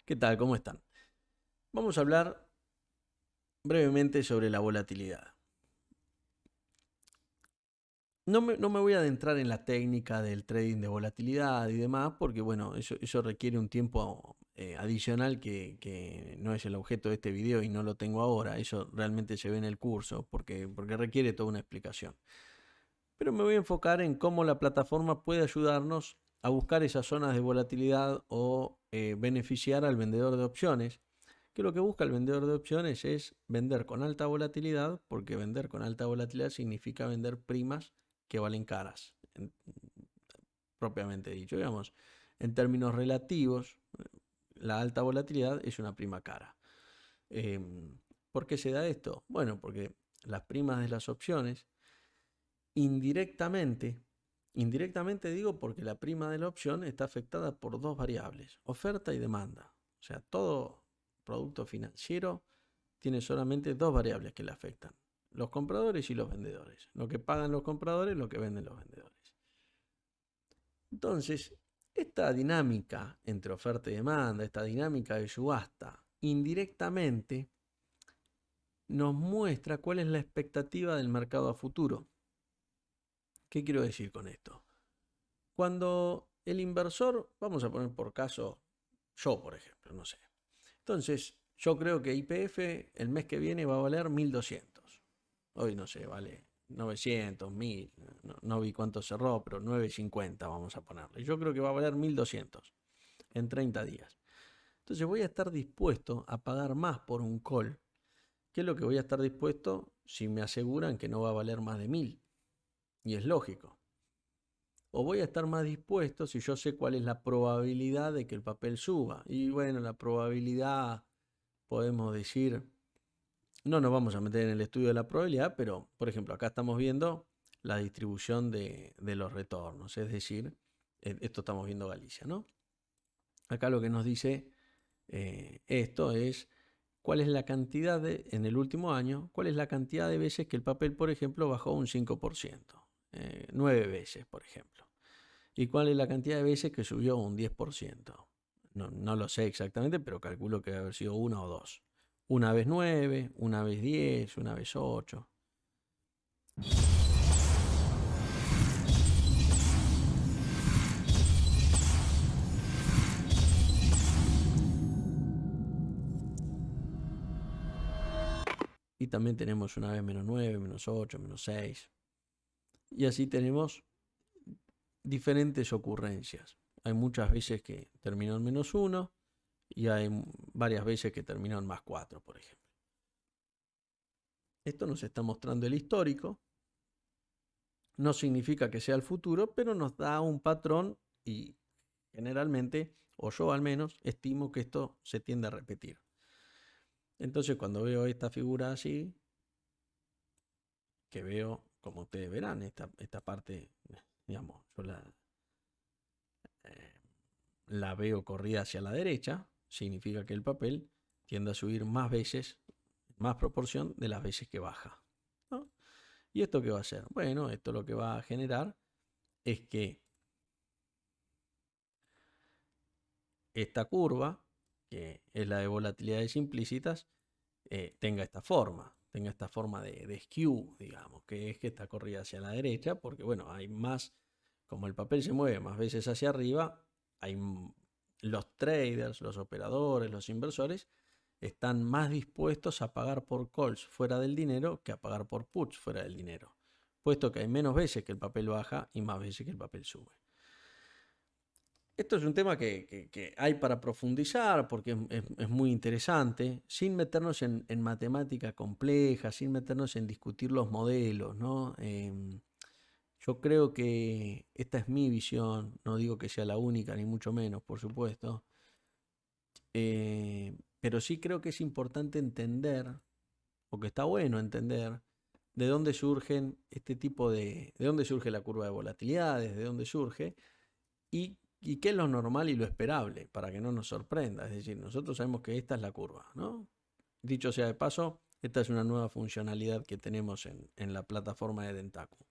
¿Qué tal? ¿Cómo están? Vamos a hablar brevemente sobre la volatilidad. No me voy a adentrar en la técnica del trading de volatilidad y demás, porque bueno, eso requiere un tiempo adicional que no es el objeto de este video y no lo tengo ahora. Eso realmente se ve en el curso, porque requiere toda una explicación. Pero me voy a enfocar en cómo la plataforma puede ayudarnos a buscar esas zonas de volatilidad o beneficiar al vendedor de opciones, que lo que busca el vendedor de opciones es vender con alta volatilidad, porque vender con alta volatilidad significa vender primas que valen caras, propiamente dicho. Digamos, en términos relativos, la alta volatilidad es una prima cara. Eh, ¿Por qué se da esto? Bueno, porque las primas de las opciones indirectamente, indirectamente digo porque la prima de la opción está afectada por dos variables, oferta y demanda. O sea, todo producto financiero tiene solamente dos variables que le afectan, los compradores y los vendedores. Lo que pagan los compradores, lo que venden los vendedores. Entonces, esta dinámica entre oferta y demanda, esta dinámica de subasta, indirectamente nos muestra cuál es la expectativa del mercado a futuro. ¿Qué quiero decir con esto? Cuando el inversor, vamos a poner por caso, yo por ejemplo, no sé. Entonces, yo creo que YPF el mes que viene va a valer 1.200. Hoy no sé, vale 900, 1000. No vi cuánto cerró, pero 9.50 vamos a ponerle. Yo creo que va a valer 1.200 en 30 días. Entonces voy a estar dispuesto a pagar más por un call. ¿Qué es lo que voy a estar dispuesto si me aseguran que no va a valer más de 1000? Y es lógico. O voy a estar más dispuesto si yo sé cuál es la probabilidad de que el papel suba. Y bueno, la probabilidad, podemos decir, no nos vamos a meter en el estudio de la probabilidad, pero por ejemplo, acá estamos viendo la distribución de los retornos, es decir, esto estamos viendo Galicia, ¿no? Acá lo que nos dice esto es cuál es la cantidad en el último año, cuál es la cantidad de veces que el papel, por ejemplo, bajó un 5%, 9 veces, por ejemplo. ¿Y cuál es la cantidad de veces que subió un 10%? No lo sé exactamente, pero calculo que debe haber sido una o dos. Una vez 9, una vez 10, una vez 8. Y también tenemos una vez menos 9, menos 8, menos 6. Y así tenemos diferentes ocurrencias. Hay muchas veces que terminó en menos 1 y hay varias veces que terminó en más 4, por ejemplo. Esto nos está mostrando el histórico. No significa que sea el futuro, pero nos da un patrón y generalmente, o yo al menos, estimo que esto se tiende a repetir. Entonces cuando veo esta figura así, que veo, como ustedes verán, esta parte, digamos, yo eh, la veo corrida hacia la derecha, significa que el papel tiende a subir más veces, más proporción de las veces que baja, ¿no? ¿Y esto qué va a hacer? Bueno, esto lo que va a generar es que esta curva, que es la de volatilidades implícitas, tenga esta forma de skew, digamos, que es que está corrida hacia la derecha, porque bueno, hay más, como el papel se mueve más veces hacia arriba, hay los traders, los operadores, los inversores, están más dispuestos a pagar por calls fuera del dinero que a pagar por puts fuera del dinero, puesto que hay menos veces que el papel baja y más veces que el papel sube. Esto es un tema que hay para profundizar porque es muy interesante, sin meternos en matemática compleja, sin meternos en discutir los modelos, ¿no? Yo creo que esta es mi visión, no digo que sea la única, ni mucho menos, por supuesto, pero sí creo que es importante entender, o que está bueno entender, de dónde surgen este tipo de dónde surge la curva de volatilidades, de dónde surge, y qué es lo normal y lo esperable, para que no nos sorprenda. Es decir, nosotros sabemos que esta es la curva, ¿no? Dicho sea de paso, esta es una nueva funcionalidad que tenemos en la plataforma de Dentaku.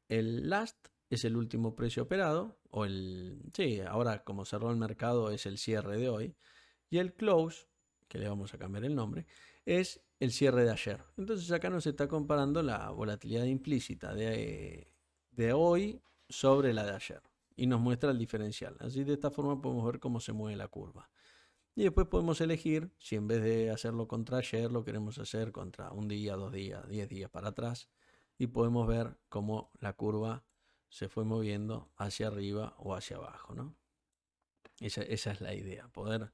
El last es el último precio operado, o el... Sí, ahora como cerró el mercado es el cierre de hoy. Y el close, que le vamos a cambiar el nombre, es el cierre de ayer. Entonces acá nos está comparando la volatilidad implícita de hoy sobre la de ayer. Y nos muestra el diferencial. Así de esta forma podemos ver cómo se mueve la curva. Y después podemos elegir si en vez de hacerlo contra ayer, lo queremos hacer contra un día, 2 días, 10 días para atrás. Y podemos ver cómo la curva se fue moviendo hacia arriba o hacia abajo, ¿no? Esa es la idea, poder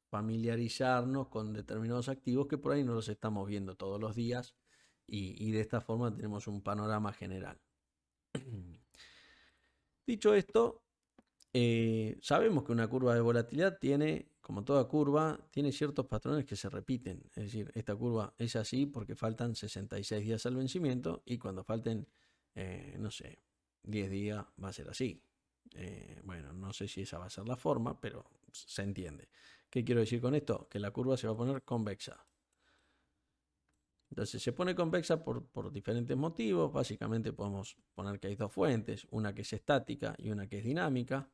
familiarizarnos con determinados activos que por ahí no los estamos viendo todos los días y de esta forma tenemos un panorama general. Dicho esto, sabemos que una curva de volatilidad tiene, como toda curva, tiene ciertos patrones que se repiten. Es decir, esta curva es así porque faltan 66 días al vencimiento y cuando falten, no sé, 10 días va a ser así. Bueno, no sé si esa va a ser la forma, pero se entiende. ¿Qué quiero decir con esto? Que la curva se va a poner convexa. Entonces se pone convexa por diferentes motivos. Básicamente podemos poner que hay dos fuentes, una que es estática y una que es dinámica.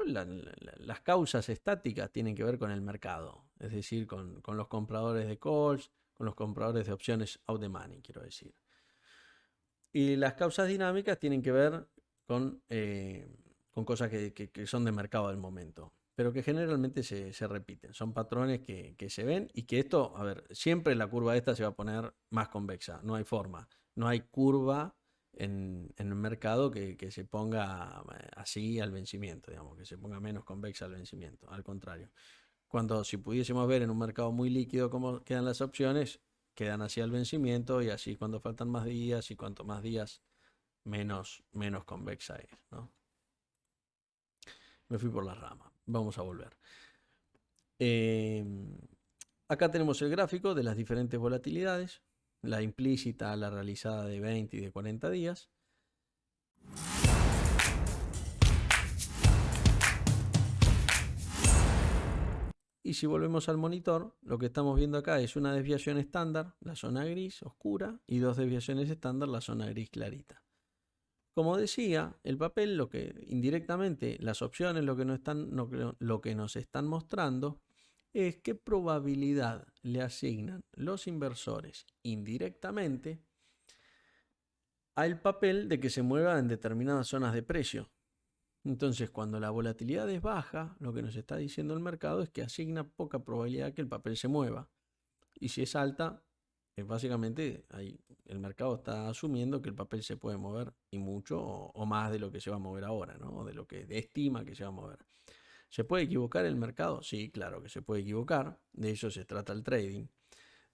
Las causas estáticas tienen que ver con el mercado, es decir, con los compradores de calls, con los compradores de opciones out the money, quiero decir. Y las causas dinámicas tienen que ver con cosas que son de mercado del momento, pero que generalmente se repiten. Son patrones que se ven y que esto, a ver, siempre la curva esta se va a poner más convexa, no hay forma, no hay curva en el mercado que se ponga así al vencimiento, digamos, que se ponga menos convexa al vencimiento, al contrario. Cuando si pudiésemos ver en un mercado muy líquido cómo quedan las opciones, quedan así al vencimiento y así cuando faltan más días y cuanto más días menos convexa es, ¿no? Me fui por la rama, vamos a volver. Acá tenemos el gráfico de las diferentes volatilidades, la implícita, la realizada de 20 y de 40 días. Y si volvemos al monitor, lo que estamos viendo acá es una desviación estándar, la zona gris oscura, y dos desviaciones estándar, la zona gris clarita. Como decía, el papel, lo que indirectamente, las opciones, lo que nos están mostrando es qué probabilidad le asignan los inversores indirectamente al papel de que se mueva en determinadas zonas de precio. Entonces, cuando la volatilidad es baja, lo que nos está diciendo el mercado es que asigna poca probabilidad que el papel se mueva. Y si es alta, básicamente ahí el mercado está asumiendo que el papel se puede mover y mucho o más de lo que se va a mover ahora, ¿no? O de lo que estima que se va a mover. ¿Se puede equivocar el mercado? Sí, claro que se puede equivocar. De eso se trata el trading.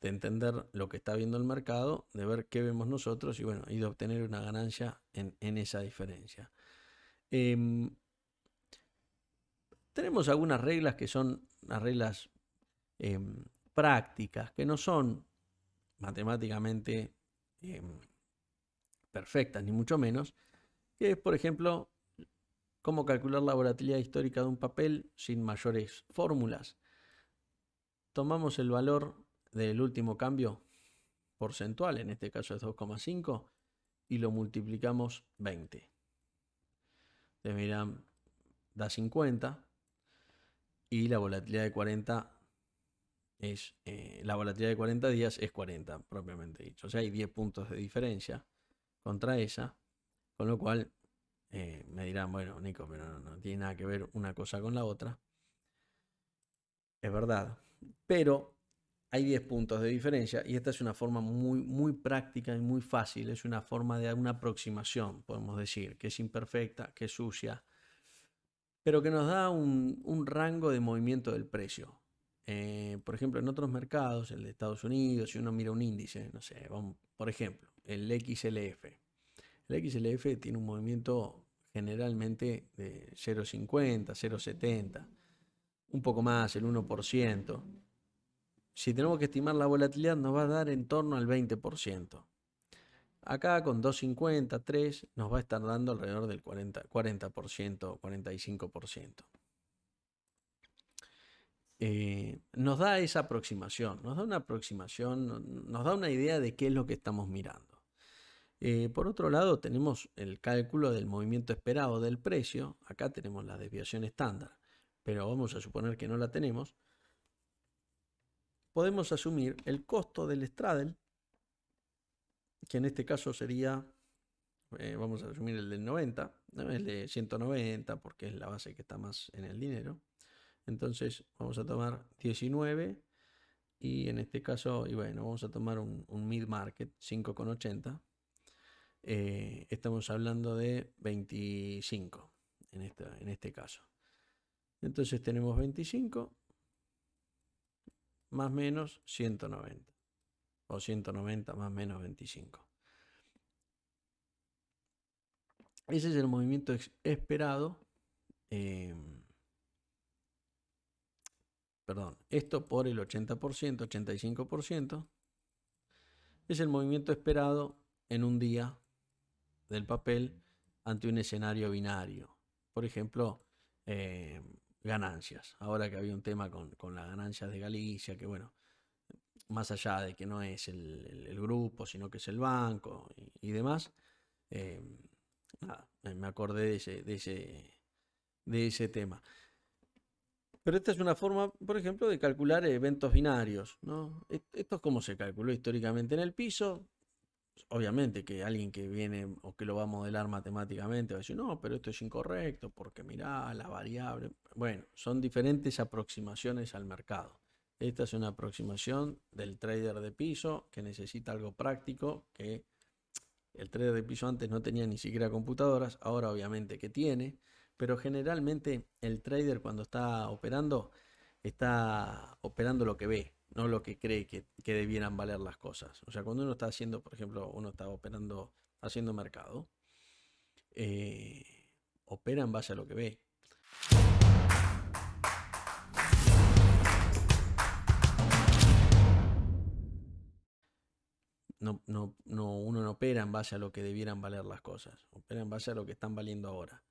De entender lo que está viendo el mercado, de ver qué vemos nosotros y bueno, y de obtener una ganancia en esa diferencia. Tenemos algunas reglas que son las reglas prácticas, que no son matemáticamente perfectas, ni mucho menos, que es, por ejemplo, cómo calcular la volatilidad histórica de un papel sin mayores fórmulas. Tomamos el valor del último cambio porcentual, en este caso es 2,5, y lo multiplicamos 20. Ustedes miran, da 50 y la volatilidad de 40 es la volatilidad de 40 días es 40 propiamente dicho. O sea, hay 10 puntos de diferencia contra esa, con lo cual me dirán, bueno, Nico, pero no tiene nada que ver una cosa con la otra. Es verdad, pero hay 10 puntos de diferencia y esta es una forma muy, muy práctica y muy fácil. Es una forma de una aproximación, podemos decir, que es imperfecta, que es sucia, pero que nos da un rango de movimiento del precio. Por ejemplo, en otros mercados, el de Estados Unidos, si uno mira un índice, no sé, por ejemplo, el XLF. El XLF tiene un movimiento generalmente de 0,50, 0,70, un poco más, el 1%. Si tenemos que estimar la volatilidad, nos va a dar en torno al 20%. Acá con 2,50, 3, nos va a estar dando alrededor del 40%, 45%. Nos da esa aproximación, nos da una idea de qué es lo que estamos mirando. Por otro lado, tenemos el cálculo del movimiento esperado del precio. Acá tenemos la desviación estándar. pero vamos a suponer que no la tenemos, podemos asumir el costo del straddle, que en este caso sería, vamos a asumir el del 90, ¿no? El de 190, porque es la base que está más en el dinero. Entonces vamos a tomar 19 y en este caso, y bueno, vamos a tomar un mid market 5,80. Estamos hablando de 25 en este caso. Entonces tenemos 25 más menos 190 o 190 más menos 25. Ese es el movimiento esperado. Perdón, esto por el 80%, 85%, es el movimiento esperado en un día del papel ante un escenario binario. Por ejemplo, ganancias. Ahora que había un tema con las ganancias de Galicia, que bueno, más allá de que no es el grupo, sino que es el banco y demás, nada, me acordé de ese tema. Pero esta es una forma, por ejemplo, de calcular eventos binarios, ¿no? Esto es como se calculó históricamente en el piso. Obviamente que alguien que viene o que lo va a modelar matemáticamente va a decir, no, pero esto es incorrecto porque mirá la variable. Bueno, son diferentes aproximaciones al mercado. Esta es una aproximación del trader de piso que necesita algo práctico, que el trader de piso antes no tenía ni siquiera computadoras, ahora obviamente que tiene, pero generalmente el trader cuando está operando lo que ve, no lo que cree que debieran valer las cosas. O sea, cuando uno está haciendo, por ejemplo, uno está operando, haciendo mercado, eh, opera en base a lo que ve. Uno no opera en base a lo que debieran valer las cosas, opera en base a lo que están valiendo ahora.